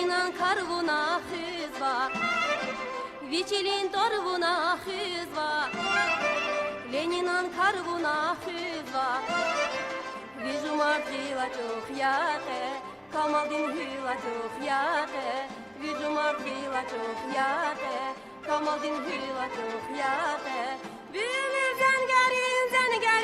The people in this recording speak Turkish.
Leninan karvuna hızva Viçilin torvuna hızva Leninan karvuna hızva Vijumar hila çok yağe Kamaldin hila çok yağe Vijumar hila çok yağe Kamaldin hila çok yağe Bülül zengerin zengerin